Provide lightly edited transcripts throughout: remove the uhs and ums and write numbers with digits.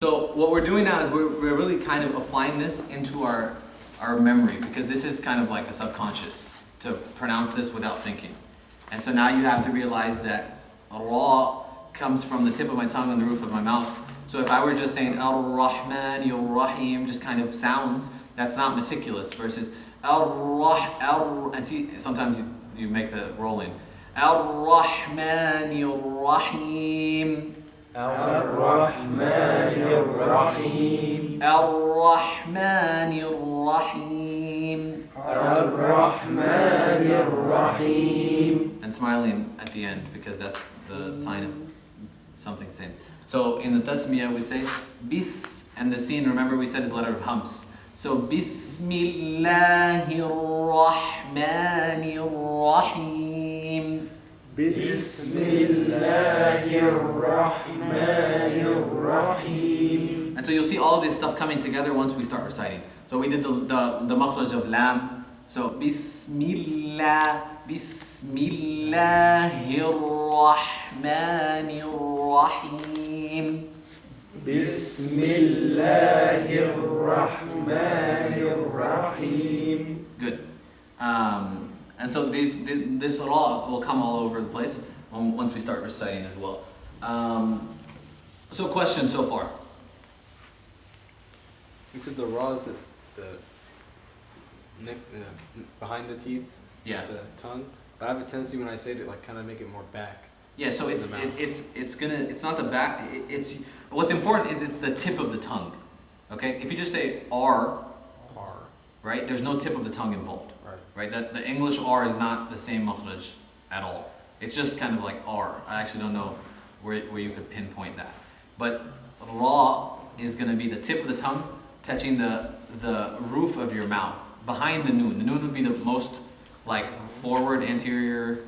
So what we're doing now is we're really kind of applying this into our memory, because this is kind of like a subconscious to pronounce this without thinking. And so now you have to realize that ra comes from the tip of my tongue and the roof of my mouth. So if I were just saying Ar-Rahman, Ar-Rahim, just kind of sounds, that's not meticulous, versus and see, sometimes you make the rolling. Ar-Rahman, Ar-Rahim. Ar-Rahman Ar-Rahim. Ar-Rahman Ar-Rahim. Ar-Rahman Ar-Rahim. And smiling at the end, because that's the sign of something thin. So in the tasmiyah we'd say bis, and the sin, remember we said is a letter of humps. So Bismillahir Rahmanir Rahim. Bismillahir Rahmanir Rahim. And so you'll see all of this stuff coming together once we start reciting. So we did the makhraj of lam. So Bismillah, Bismillahir Rahmanir Rahim. Bismillahir Rahmanir Rahim. Good. And so this will come all over the place once we start reciting as well. So questions so far? You said the raw is the neck, behind the teeth, Yeah. the tongue. But I have a tendency when I say it, like kind of make it more back. Yeah. So it's The mouth. it's not the back. It's what's important is it's the tip of the tongue. Okay. If you just say R, R. right, there's no tip of the tongue involved. Right. Right. That the English R is not the same makhraj at all. It's just kind of like R. I actually don't know where you could pinpoint that. But ra is going to be the tip of the tongue touching the roof of your mouth behind the noon. The noon would be the most like forward anterior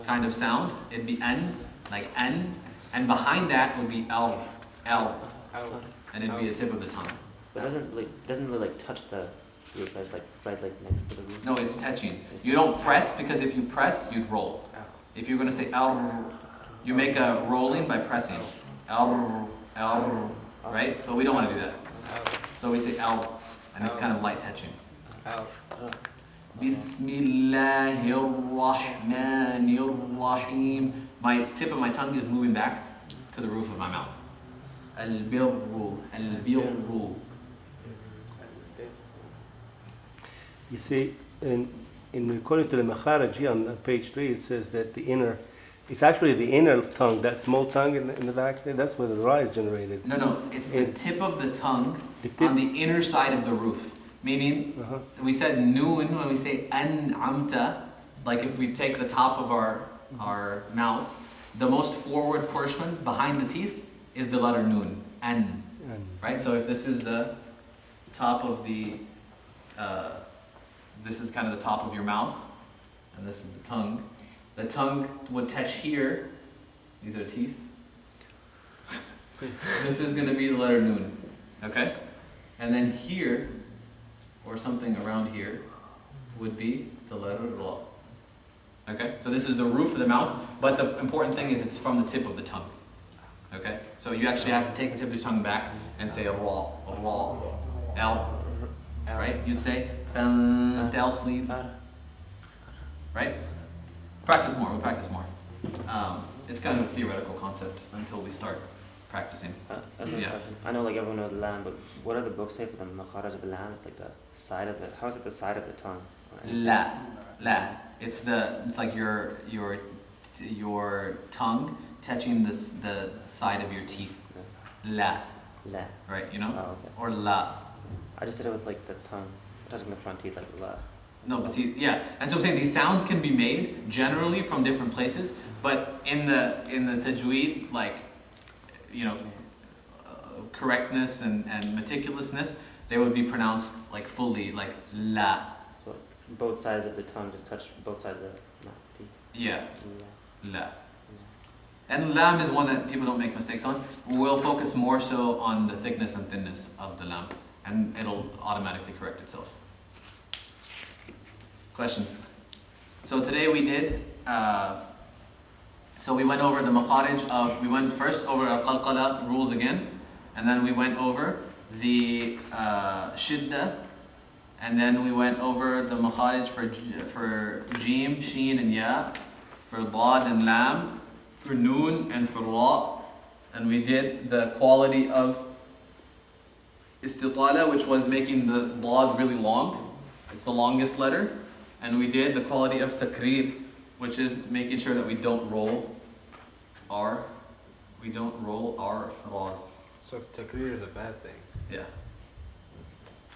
kind of sound. It'd be n, like n, and behind that would be l, Out. and it'd be the tip of the tongue. But it doesn't really like touch the roof. It's like right like next to the roof. No, it's touching. You don't press, because if you press, you'd roll. Out. If you're going to say l, you make a rolling by pressing. L, right? But we don't want to do that. Out. So we say l, and it's kind of light touching. Out. Bismillahirrahmanirrahim. My tip of my tongue is moving back to the roof of my mouth. Al-birru, al-birru. You see, according to the Makharaj here on page 3, it says that it's actually the inner tongue, that small tongue in the back there, that's where the ra is generated. No, it's the tip of the tongue The tip- on the inner side of the roof. Meaning, we said noon when we say an'amta, like if we take the top of our mouth, the most forward portion behind the teeth is the letter noon, an, right? So if this is the top of this is kind of the top of your mouth, and this is the tongue would touch here, these are teeth. This is going to be the letter noon, okay? And then here, or something around here, would be the letter ra. Okay? So this is the roof of the mouth, but the important thing is it's from the tip of the tongue. Okay? So you actually have to take the tip of your tongue back and say a ra, L, right? You'd say del sleeve, right? Practice more, we'll practice more. It's kind of a theoretical concept until we start practicing. That's a Yeah. question. I know like everyone knows lamb, but what do the books say for the makharaj of the lamb? It's like the side of the. How is it the side of the tongue? La. It's like your tongue touching the side of your teeth. La. La. Right, you know? Oh, okay. Or la. I just did it with like the tongue, touching the front teeth like la. No, but see, yeah. And so I'm saying these sounds can be made generally from different places, but in the Tajweed, like, you know, correctness and meticulousness, they would be pronounced like fully, like la. So both sides of the tongue just touch both sides of the teeth. Yeah, La. la. And lam is one that people don't make mistakes on. We'll focus more so on the thickness and thinness of the lam, and it'll automatically correct itself. Questions? So today we did, so we went over the makharij we went first over al-qalqala rules again, and then we went over the shidda, and then we went over the makharij for jim, sheen, and ya, for dad and lam, for noon and for ra, and we did the quality of istitala, which was making the dad really long. It's the longest letter. And we did the quality of takrir, which is making sure that we don't roll our raws. So takrir is a bad thing. Yeah.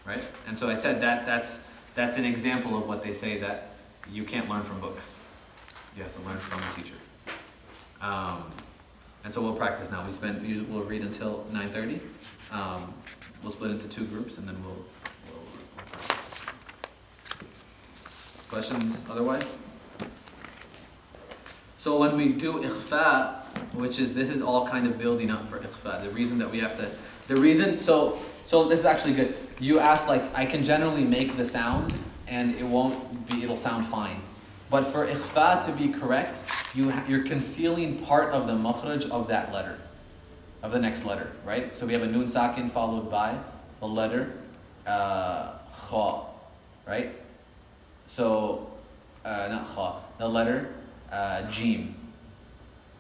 Right? And so I said that's an example of what they say that you can't learn from books. You have to learn from a teacher. And so we'll practice now. We'll read until 9:30. We'll split into 2 groups, and then we'll practice. Questions otherwise? So when we do ikhfa, this is all kind of building up for ikhfa. The reason that we have to, so this is actually good. You asked, like, I can generally make the sound and it'll sound fine. But for ikhfa to be correct, you're concealing part of the makhraj of that letter, of the next letter, right? So we have a nun sakin followed by the letter kha, right? So, not kha, the letter jim,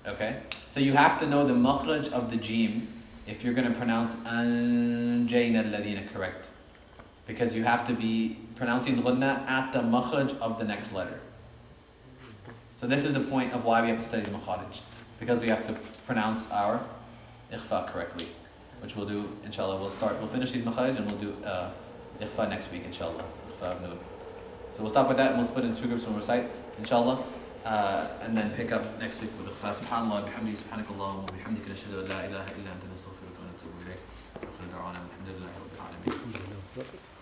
okay? So you have to know the makhraj of the jim if you're going to pronounce anjayna alladhina correct. Because you have to be pronouncing ghunna at the makhraj of the next letter. So this is the point of why we have to study the makharij. Because we have to pronounce our ikhfa correctly. Which we'll do, inshallah. We'll finish these makharij and we'll do ikhfa next week, inshallah. Ikhfa of nun. So we'll stop with that and we'll split into 2 groups when we recite, inshallah. And then pick up next week with ikhfa. Subhanallah, bihamdihi, subhanakallah, wa bihamdika, nashhadu an la ilaha illa anta, nastaghfiruka wa natubu ilayk. Wa akhiru da'wana, alhamdulillahi rabbil alamin.